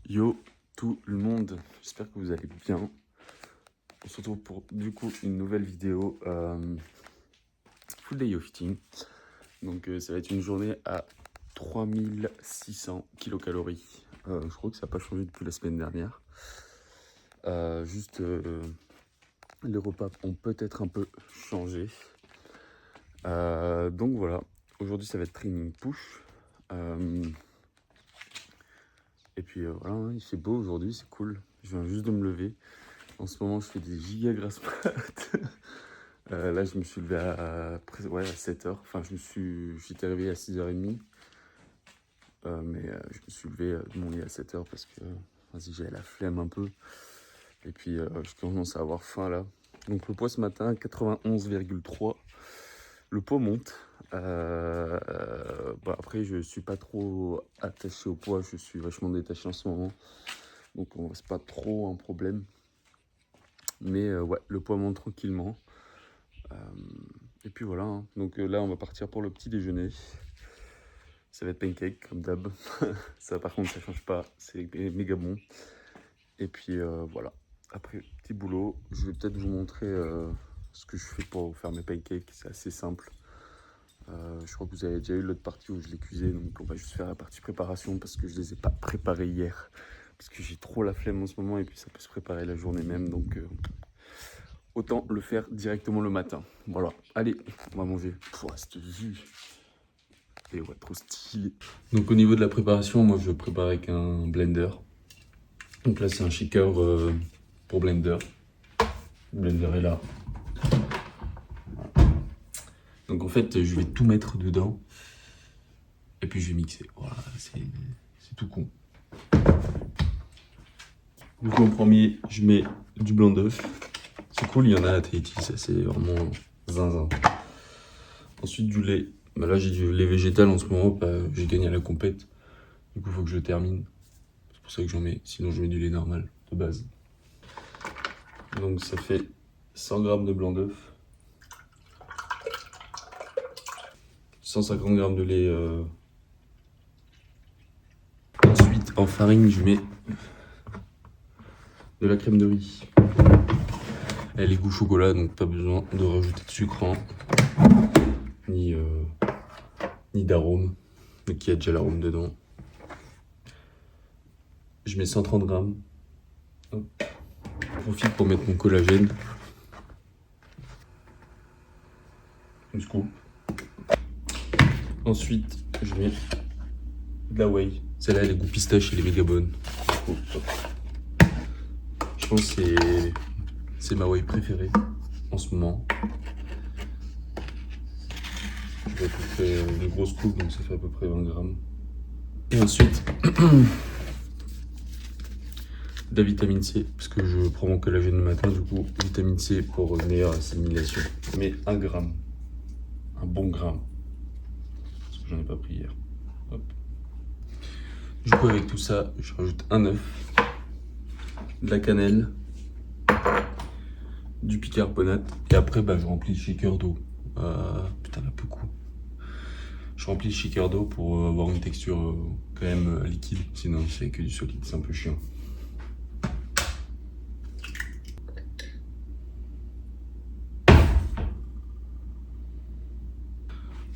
Yo tout le monde, j'espère que vous allez bien. On se retrouve pour du coup une nouvelle vidéo full day lifting. Donc ça va être une journée à 3600 kilocalories. Je crois que ça n'a pas changé depuis la semaine dernière. Juste les repas ont peut-être un peu changé. Donc voilà, aujourd'hui ça va être training push. Et puis voilà, hein, il fait beau aujourd'hui, c'est cool. Je viens juste de me lever. En ce moment, je fais des giga grasses mat. Là, je me suis levé à 7h. Enfin, j'étais réveillé à 6h30. Mais je me suis levé de mon lit à 7h parce que vas-y, j'avais la flemme un peu. Et puis, je commence à avoir faim là. Donc, le poids ce matin, 91,3. Le poids monte. Après, je suis pas trop attaché au poids. Je suis vachement détaché en ce moment. Donc, c'est pas trop un problème. Mais ouais, le poids monte tranquillement. Et puis voilà, hein. Donc là on va partir pour le petit déjeuner. Ça va être pancake comme d'hab. Ça par contre ça change pas, c'est méga bon. Et puis voilà, après petit boulot, je vais peut-être vous montrer ce que je fais pour faire mes pancakes. C'est assez simple. Je crois que vous avez déjà eu l'autre partie où je les cuisais, donc on va juste faire la partie préparation parce que je les ai pas préparés hier. Parce que j'ai trop la flemme en ce moment et puis ça peut se préparer la journée même, donc autant le faire directement le matin. Voilà, allez, on va manger. Pouah, cette vue. Et ouais, trop stylé. Donc au niveau de la préparation, moi je prépare avec un blender. Donc là c'est un shaker pour blender. Le blender est là. Voilà. Donc en fait je vais tout mettre dedans. Et puis je vais mixer. Voilà, c'est tout con. Donc en premier, je mets du blanc d'œuf. C'est cool, il y en a à Tahiti, ça c'est vraiment zinzin. Ensuite du lait. Bah là j'ai du lait végétal en ce moment, j'ai gagné à la compète. Du coup il faut que je le termine. C'est pour ça que j'en mets, sinon je mets du lait normal de base. Donc ça fait 100 g de blanc d'œuf. 150 g de lait. Ensuite en farine je mets de la crème de riz. Elle est goût chocolat, donc pas besoin de rajouter de sucre ni d'arôme, mais qui a déjà l'arôme dedans. Je mets 130 g. Hop. Je profite pour mettre mon collagène. Une scoop. Ensuite, je mets de la whey. Celle-là, elle est goût pistache, elle est méga bonne. Je pense que c'est ma whey préférée en ce moment. Je vais à peu près une grosse coupe, donc ça fait à peu près 20 g. Et ensuite, de la vitamine C, parce que je prends mon collagène le matin, du coup, vitamine C pour une meilleure assimilation. Je mets 1 g. Un bon gramme. Parce que j'en ai pas pris hier. Hop. Du coup, avec tout ça, je rajoute un œuf, de la cannelle, du bicarbonate, et après, je remplis le shaker d'eau. Putain, là, beaucoup. Je remplis le shaker d'eau pour avoir une texture quand même liquide, sinon c'est que du solide, c'est un peu chiant.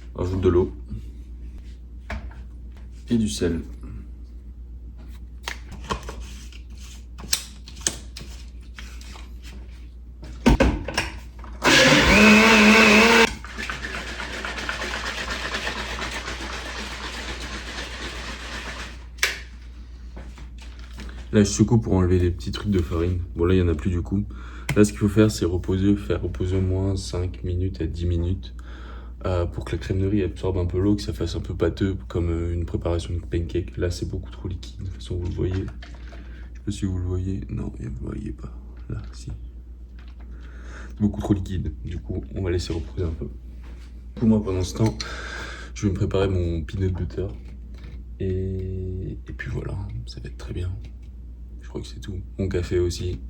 Je rajoute de l'eau et du sel. Là, je secoue pour enlever les petits trucs de farine. Bon, là, il n'y en a plus du coup. Là, ce qu'il faut faire, c'est faire reposer au moins 5 minutes à 10 minutes pour que la crème de riz absorbe un peu l'eau, que ça fasse un peu pâteux comme une préparation de pancake. Là, c'est beaucoup trop liquide. De toute façon, vous le voyez. Je sais pas si vous le voyez. Non, vous le voyez pas. Là, si. C'est beaucoup trop liquide. Du coup, on va laisser reposer un peu. Pour moi, pendant ce temps, je vais me préparer mon peanut butter. Et puis voilà, ça va être très bien. Je crois que c'est tout. Mon café aussi.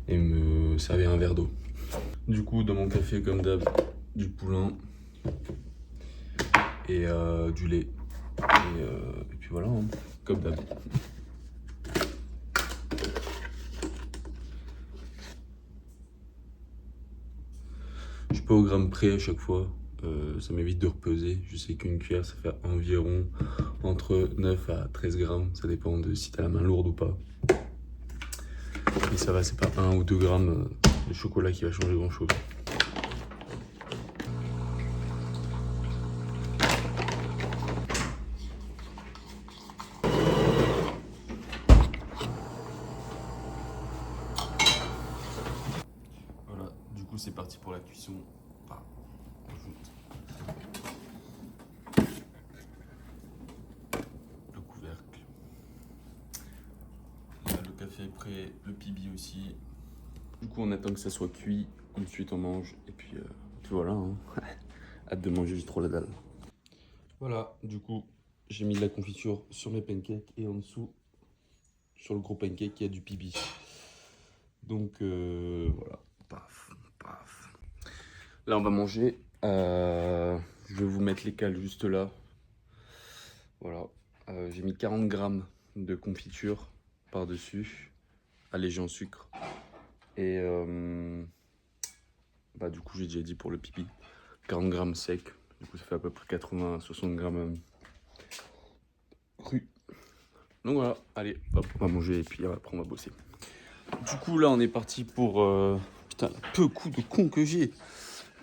Et me servir un verre d'eau. Du coup, dans mon café, comme d'hab, du poulain et du lait. Et puis voilà, hein, comme d'hab. pas au gramme près à chaque fois. Ça m'évite de repeser. Je sais qu'une cuillère, ça fait environ entre 9 à 13 grammes. Ça dépend de si t'as la main lourde ou pas. Et ça va, c'est pas 1 ou 2 grammes de chocolat qui va changer grand chose. Voilà, du coup c'est parti pour la cuisson. Ah, on ajoute le couvercle. Là, le café est prêt, le pibi aussi. Du coup on attend que ça soit cuit, ensuite on mange et puis voilà. Hein. Hâte de manger, j'ai trop la dalle. Voilà, du coup j'ai mis de la confiture sur mes pancakes et en dessous sur le gros pancake il y a du pibi. Donc voilà, paf, paf. Là on va manger. Je vais vous mettre les cales juste là. Voilà, j'ai mis 40 grammes de confiture par-dessus, allégé en sucre. Et du coup j'ai déjà dit pour le pipi, 40 grammes sec. Du coup ça fait à peu près 80 à 60 grammes cru. Donc voilà, allez, hop, on va manger et puis après on va bosser. Du coup là on est parti pour putain, peu coup de con que j'ai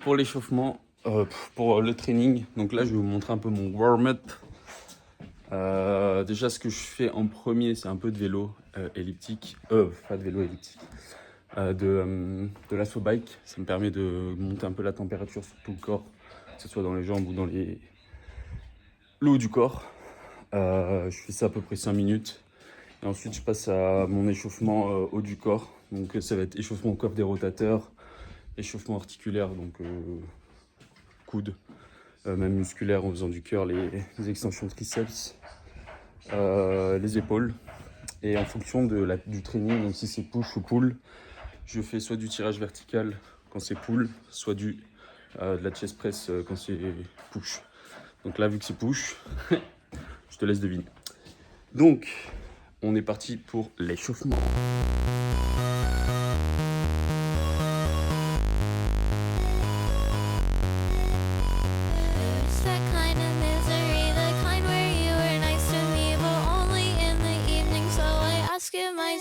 pour l'échauffement, pour le training. Donc là je vais vous montrer un peu mon warm-up. Déjà ce que je fais en premier c'est un peu de vélo elliptique, pas de vélo elliptique, de l'assaut bike. Ça me permet de monter un peu la température sur tout le corps, que ce soit dans les jambes ou dans le haut du corps. Je fais ça à peu près 5 minutes. Et ensuite, je passe à mon échauffement haut du corps. Donc, ça va être échauffement au corps des rotateurs, échauffement articulaire, donc coude, même musculaire en faisant du cœur, les extensions triceps, les épaules. Et en fonction du training, donc si c'est push ou pull, je fais soit du tirage vertical quand c'est pull, soit de la chest press quand c'est push. Donc là, vu que c'est push, je te laisse deviner. Donc, on est parti pour l'échauffement.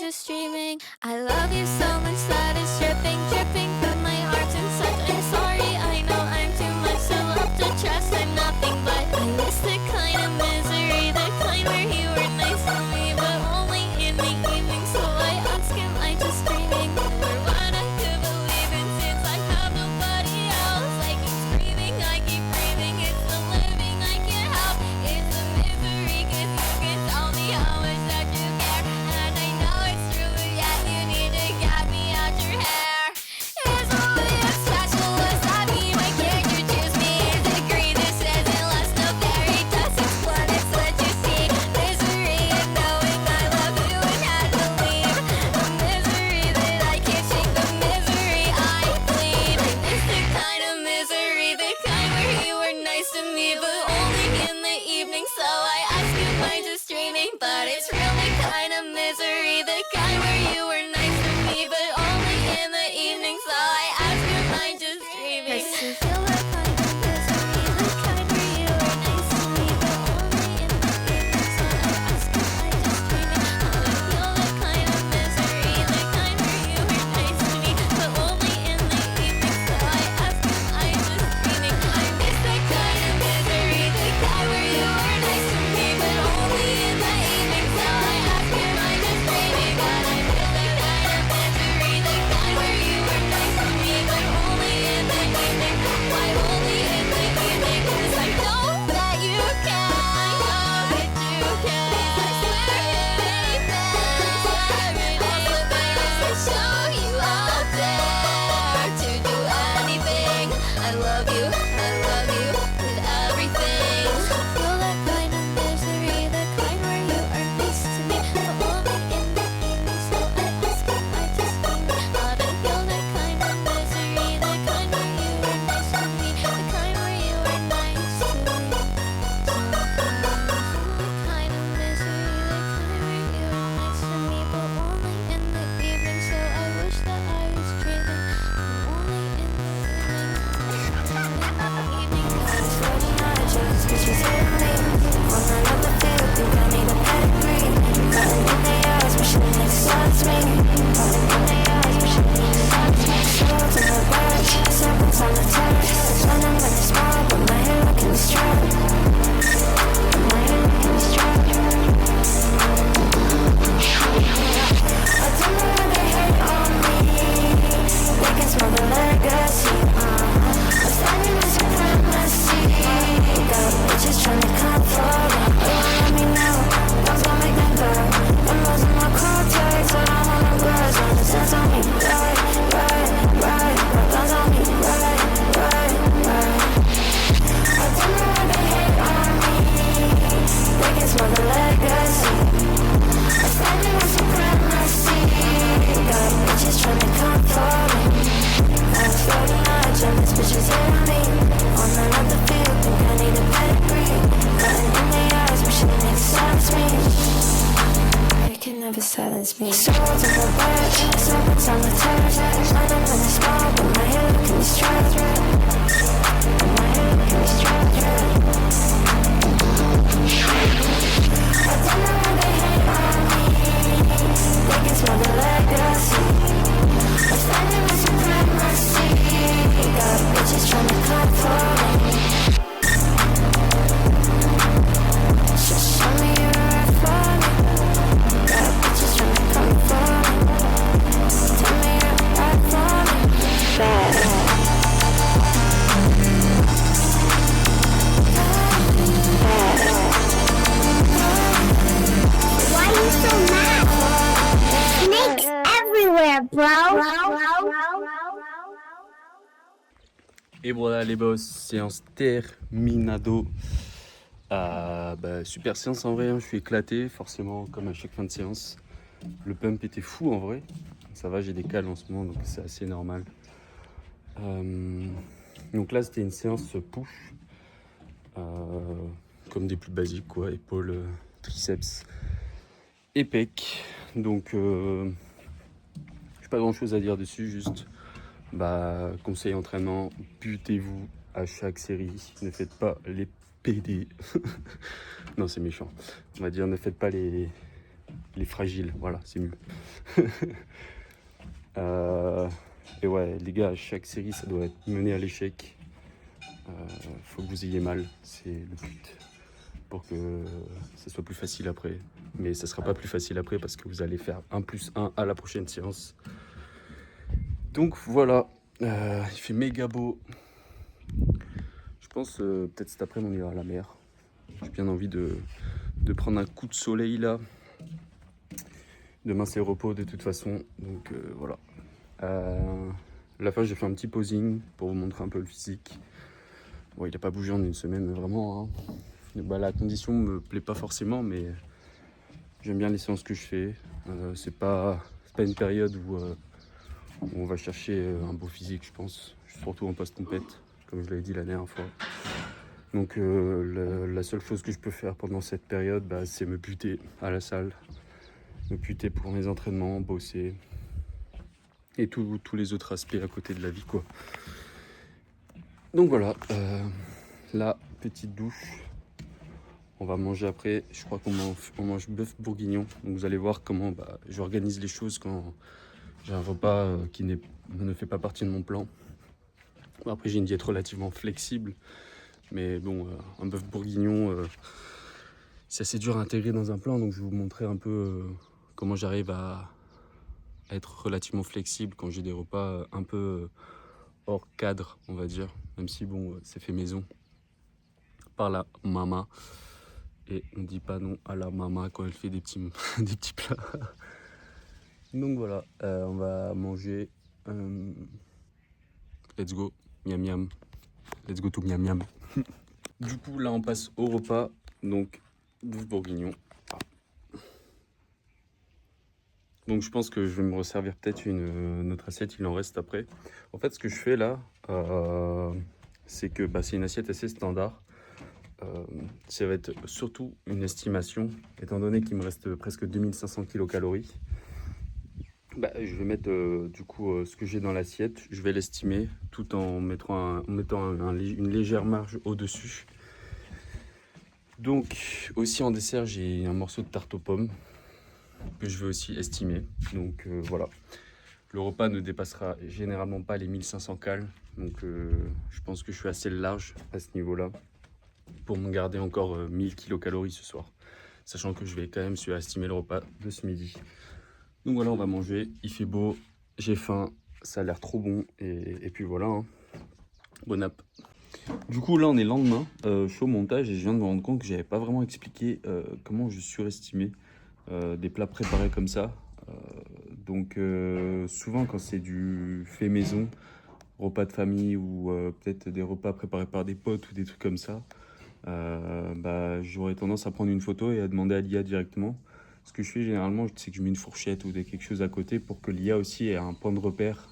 Streaming. I love you so much that it's dripping, dripping from my heart and such. I'm sorry, I know I'm too much to love to trust. I'm nothing but I miss the kind of misery, the kind where you were nice to me, but only in the evening. So I ask, am I just dreaming? Or what I could believe in since I have nobody else. I keep screaming, I keep breathing. It's the living I can't help. It's the misery, 'cause you can tell me how much that you care. And I know it's true, but yet you need to get me out your hair. Is all you special? Was that me? Why can't you choose me? Is it greed? This isn't less, no fairy dust. It's what it's what you see. Misery and knowing I love you and had to leave. The misery that I can't shake, the misery I bleed. I miss the kind of misery, the kind where you were nice to me, but only in the evening. So I ask, am I just dreaming? But it's really kind of misery, the kind where you were nice to me, but only in the evening. So I ask, am I just dreaming? Yes, you feel the kind of misery, the kind where you were nice to me, but only in the evening. So I ask, am I just dreaming? I feel the kind of misery, the kind where you were nice to me, but only in the evening. So I ask, am I just dreaming? I miss that kind of misery, the kind where you were nice to me, but only in the evening. So I ask, am I just dreaming? But I feel the kind of misery, the kind where you were nice to me, but only in the evening. Why only in the evening? 'Cause I know that you can, I know that you can. I swear, baby, all the better to show you out there to do anything. I love you with everything. I feel that kind of misery, the kind where you are nice to me, but only in the evening. So I ask, am I just dreaming? But I feel that kind of misery, the kind where you were nice to me, the kind where you were nice to me. So I feel the kind of misery, the kind where you were nice to me, but only in the evening. So I wish that I was dreaming, but only in the evening. bitches hate me. On another field, think I need a pedigree. Cutting in their eyes, wishing it excites me. Cutting in their eyes, wishing it excites me. Swords in the birds, serpents on the turf. When I'm in the small, but my hair looking straight. My hair looking straight. I don't know why they hate on me. They can smell the legacy. I'm standing with supremacy. Got bitches trying to come for me. They won't let me know. Guns gon' make them go. Them hoes in my cortex, I don't want no girls. Want the sense on me, right, right, right. Got guns on me, right, right, right. I don't know why they hate on me. They can smell the legacy. I'm standing with supremacy. Got bitches trying to come for me. I'm floating on jealous bitches hate on me. On another field, think I need a pedigree. Cutting in their eyes, wishing it silence me. They can never silence me. Swords in the birds, serpents on the turf. When I'm in the small, but my hair looking straight. My hair looking straight. I don't know why they hate on me. They can smell the legacy. I'm standing with supremacy. Got bitches trying to come for me. Show me you're right for me. Got bitches trying to come for me. Tell me you're right for me. Why are you so mad? Snakes everywhere, bro. Et voilà les boss, séance terminado. Super séance en vrai, hein. Je suis éclaté forcément comme à chaque fin de séance. Le pump était fou en vrai. Ça va, j'ai des cales en ce moment donc c'est assez normal. Donc là c'était une séance push. Comme des plus basiques quoi, épaules, triceps et pecs. Donc j'ai pas grand chose à dire dessus, juste conseil entraînement, butez-vous à chaque série, ne faites pas les PD. Non c'est méchant, on va dire ne faites pas les fragiles, voilà c'est mieux. Et ouais les gars, à chaque série ça doit être mené à l'échec. Faut que vous ayez mal, c'est le but, pour que ça soit plus facile après. Mais ça sera pas plus facile après parce que vous allez faire 1+1 à la prochaine séance. Donc voilà, il fait méga beau. Je pense peut-être cet après-midi on ira à la mer. J'ai bien envie de prendre un coup de soleil là. Demain c'est repos de toute façon, donc voilà. À la fin j'ai fait un petit posing pour vous montrer un peu le physique. Bon, il n'a pas bougé en une semaine vraiment, hein. La condition me plaît pas forcément, mais j'aime bien les séances que je fais. C'est pas une période où on va chercher un beau physique, je pense, surtout en post-compète, comme je l'avais dit la dernière fois. Donc la seule chose que je peux faire pendant cette période, c'est me buter à la salle, me buter pour mes entraînements, bosser et tous les autres aspects à côté de la vie quoi. Donc voilà, la petite douche. On va manger après, je crois qu'on mange bœuf bourguignon. Donc vous allez voir comment j'organise les choses quand j'ai un repas qui ne fait pas partie de mon plan. Bon, après j'ai une diète relativement flexible, mais bon, un bœuf bourguignon, c'est assez dur à intégrer dans un plan. Donc je vais vous montrer un peu comment j'arrive à être relativement flexible quand j'ai des repas un peu hors cadre, on va dire. Même si bon, c'est fait maison par la maman. Et on dit pas non à la maman quand elle fait des petits, des petits plats. Donc voilà, on va manger. Let's go, miam miam. Let's go to miam miam. Du coup, là, on passe au repas. Donc, bœuf bourguignon. Donc, je pense que je vais me resservir peut-être une autre assiette. Il en reste après. En fait, ce que je fais là, c'est que c'est une assiette assez standard. Ça va être surtout une estimation, étant donné qu'il me reste presque 2500 kilocalories. Je vais mettre du coup ce que j'ai dans l'assiette, je vais l'estimer tout en mettant une légère marge au-dessus. Donc aussi en dessert, j'ai un morceau de tarte aux pommes que je veux aussi estimer. Donc voilà. Le repas ne dépassera généralement pas les 1500 cales. Donc je pense que je suis assez large à ce niveau-là pour me garder encore 1000 kilocalories ce soir. Sachant que je vais quand même surestimer le repas de ce midi. Donc voilà, on va manger. Il fait beau, j'ai faim, ça a l'air trop bon. Et puis voilà, hein. Bon app. Du coup là on est lendemain, je suis au montage et je viens de me rendre compte que j'avais pas vraiment expliqué comment je surestimais des plats préparés comme ça. Donc souvent quand c'est du fait maison, repas de famille ou peut-être des repas préparés par des potes ou des trucs comme ça, bah, j'aurais tendance à prendre une photo et à demander à l'IA directement. Ce que je fais généralement, c'est que je mets une fourchette ou quelque chose à côté pour que l'IA aussi ait un point de repère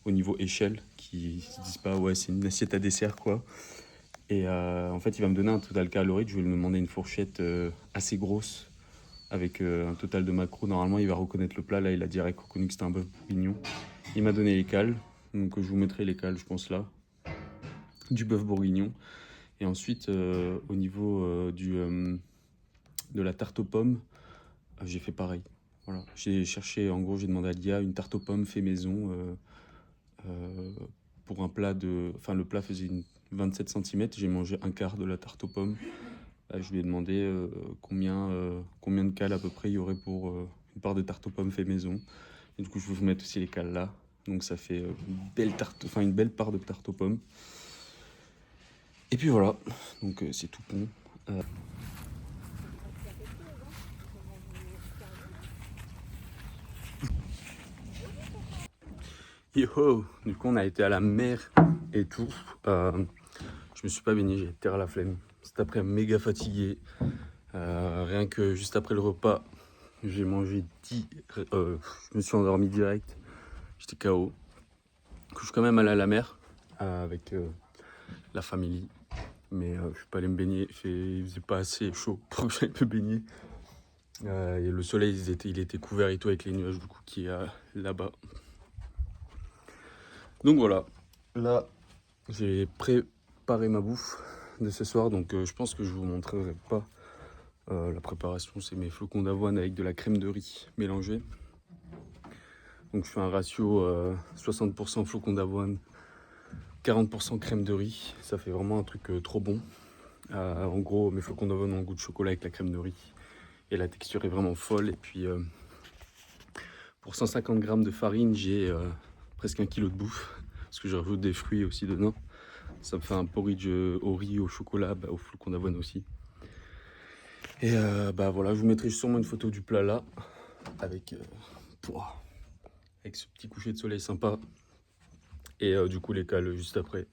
au niveau échelle, qui se disent pas ouais c'est une assiette à dessert quoi. Et en fait il va me donner un total calorique, je vais lui demander une fourchette assez grosse avec un total de macros. Normalement il va reconnaître le plat, là il a direct reconnu que c'était un bœuf bourguignon. Il m'a donné les cales, donc je vous mettrai les cales je pense là, du bœuf bourguignon. Et ensuite au niveau de la tarte aux pommes, j'ai fait pareil. Voilà. J'ai cherché, en gros j'ai demandé à l'IA une tarte aux pommes fait maison pour un plat de... Enfin le plat faisait 27 cm, j'ai mangé un quart de la tarte aux pommes. Je lui ai demandé combien de cales à peu près il y aurait pour une part de tarte aux pommes fait maison. Et du coup je vais vous mettre aussi les cales là. Donc ça fait une belle tarte, enfin une belle part de tarte aux pommes. Et puis voilà, donc c'est tout bon. Yo, du coup on a été à la mer et tout. Je me suis pas baigné, j'ai été à la flemme. Cet après méga fatigué. Rien que juste après le repas, j'ai mangé je me suis endormi direct. J'étais KO. Je suis quand même allé à la mer avec la famille. Mais je suis pas allé me baigner. Il faisait pas assez chaud pour que j'aille me baigner. Et le soleil, il était couvert et tout avec les nuages du coup qui est là-bas. Donc voilà. Là, j'ai préparé ma bouffe de ce soir. Donc je pense que je vous montrerai pas la préparation. C'est mes flocons d'avoine avec de la crème de riz mélangée. Donc je fais un ratio 60% flocons d'avoine, 40% crème de riz. Ça fait vraiment un truc trop bon. En gros, mes flocons d'avoine ont un goût de chocolat avec la crème de riz. Et la texture est vraiment folle. Et puis pour 150 g de farine, j'ai presque 1 kg de bouffe. Parce que je rajoute des fruits aussi dedans. Ça me fait un porridge au riz, au chocolat, au flocons d'avoine aussi. Et bah voilà, je vous mettrai sûrement une photo du plat là. Avec ce petit coucher de soleil sympa. Et du coup les cales juste après.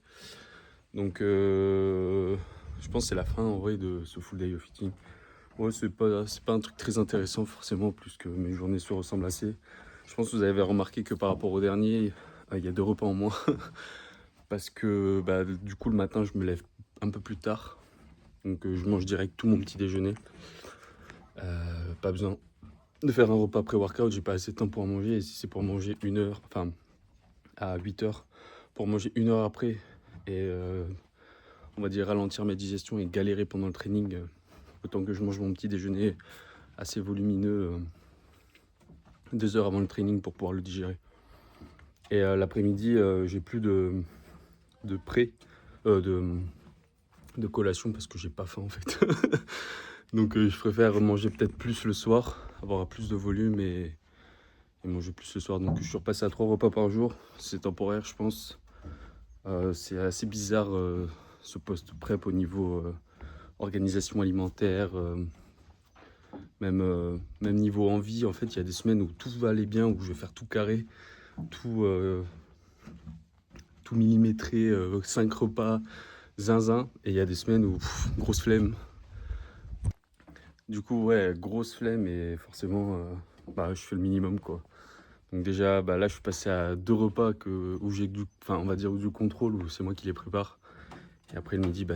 Donc je pense que c'est la fin en vrai de ce full day of eating. Ouais, c'est pas un truc très intéressant forcément, plus que mes journées se ressemblent assez. Je pense que vous avez remarqué que par rapport au dernier, il y a 2 repas en moins. Parce que du coup le matin je me lève un peu plus tard. Donc je mange direct tout mon petit déjeuner. Pas besoin de faire un repas pré-workout, j'ai pas assez de temps pour en manger. Et si c'est pour manger 1 heure, enfin à 8 heures, pour manger 1 heure après et on va dire ralentir ma digestion et galérer pendant le training, autant que je mange mon petit déjeuner assez volumineux 2 heures avant le training pour pouvoir le digérer. Et l'après-midi, j'ai plus de collation parce que j'ai pas faim en fait. Donc je préfère manger peut-être plus le soir, avoir plus de volume et manger plus le soir. Donc je suis repassé à 3 repas par jour, c'est temporaire je pense. C'est assez bizarre ce post-prep au niveau organisation alimentaire, même niveau envie. En fait il y a des semaines où tout va aller bien, où je vais faire tout carré, tout millimétré, 5 repas, zinzin. Et il y a des semaines où grosse flemme. Du coup ouais, grosse flemme et forcément je fais le minimum quoi. Donc déjà là je suis passé à 2 repas où j'ai on va dire du contrôle, où c'est moi qui les prépare. Et après le midi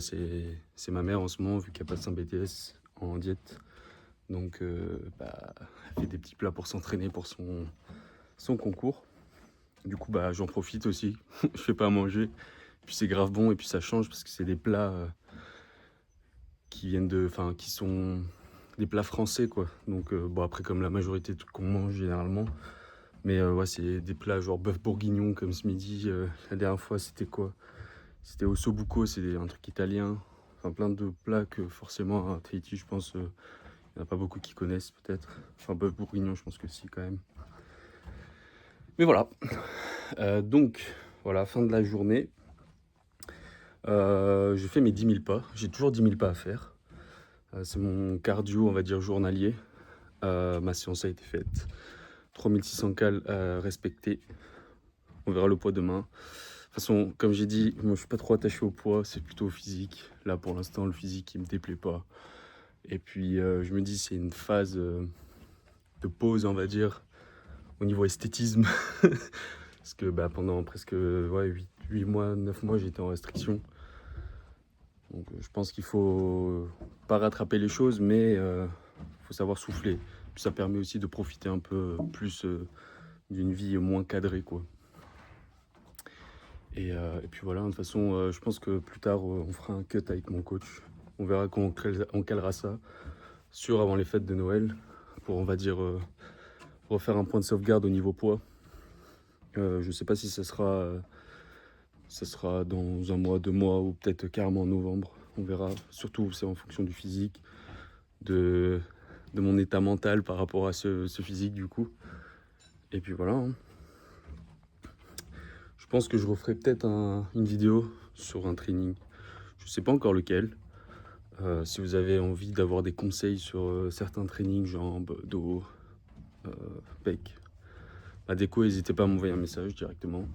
c'est ma mère en ce moment, vu qu'elle passe un BTS en diète. Donc elle fait des petits plats pour s'entraîner pour son concours. Du coup j'en profite aussi. Je fais pas à manger. Puis c'est grave bon et puis ça change parce que c'est des plats qui sont des plats français, quoi. Donc, bon, après, comme la majorité de trucs qu'on mange généralement. Mais ouais, c'est des plats genre bœuf bourguignon, comme ce midi. La dernière fois, c'était quoi? C'était au Sobuco, c'est un truc italien. Enfin, plein de plats que forcément à Tahiti, je pense, il n'y en a pas beaucoup qui connaissent, peut-être. Enfin, bœuf bourguignon, je pense que si, quand même. Mais voilà. Donc, voilà, fin de la journée. J'ai fait mes 10 000 pas. J'ai toujours 10 000 pas à faire. C'est mon cardio, on va dire, journalier. Ma séance a été faite. 3600 cales respectées. On verra le poids demain. De toute façon, comme j'ai dit, moi je suis pas trop attaché au poids, c'est plutôt au physique. Là pour l'instant, le physique il me déplaît pas. Et puis je me dis c'est une phase de pause, on va dire, au niveau esthétisme. Parce que pendant presque 8 mois, 9 mois, j'étais en restriction. Donc je pense qu'il faut pas rattraper les choses, mais faut savoir souffler. Puis ça permet aussi de profiter un peu plus d'une vie moins cadrée, quoi. Et puis voilà, de toute façon, je pense que plus tard, on fera un cut avec mon coach. On verra quand on calera ça, avant les fêtes de Noël, pour, on va dire, refaire un point de sauvegarde au niveau poids. Je sais pas si ça sera dans un mois, 2 mois, ou peut-être carrément en novembre. On verra. Surtout, c'est en fonction du physique, de mon état mental par rapport à ce physique, du coup. Et puis voilà, hein. Je pense que je referai peut-être une vidéo sur un training. Je sais pas encore lequel. Si vous avez envie d'avoir des conseils sur certains trainings, jambes, dos, pec, déco, n'hésitez pas à m'envoyer un message directement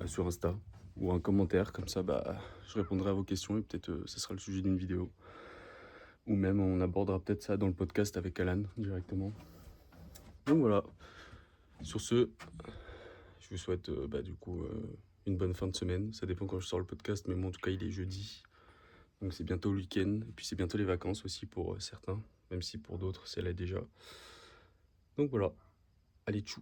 sur Insta ou un commentaire, comme ça je répondrai à vos questions et peut-être ce sera le sujet d'une vidéo. Ou même on abordera peut-être ça dans le podcast avec Alan directement. Donc voilà, sur ce, je vous souhaite une bonne fin de semaine. Ça dépend quand je sors le podcast, mais moi en tout cas il est jeudi. Donc c'est bientôt le week-end, et puis c'est bientôt les vacances aussi pour certains, même si pour d'autres c'est là déjà. Donc voilà, allez tchou.